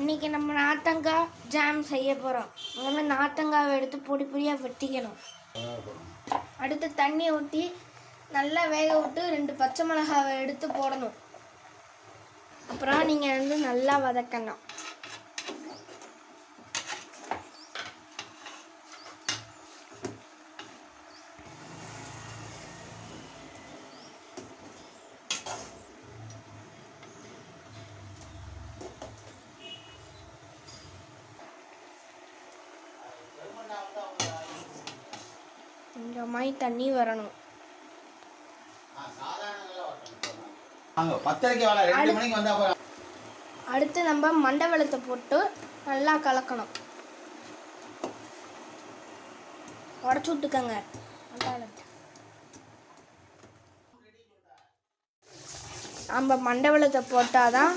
இன்றைக்கி நம்ம நார்த்தங்காய் ஜாம் செய்ய போகிறோம். முதல்ல நார்த்தங்காவை எடுத்து பொடி பொடியாக வெட்டிக்கணும். அடுத்து தண்ணி ஊற்றி நல்லா வேக விட்டு 2 பச்சை மிளகாவை எடுத்து போடணும். அப்புறம் நீங்கள் நல்லா வதக்கணும். இந்த மாதிரி தண்ணி வரணும். அடுத்து நம்ம மண்டை வெள்ளத்தை போட்டு நல்லா கலக்கணும். உடச்சு விட்டுக்கங்க. நம்ம மண்டை வெள்ளத்தை போட்டாதான்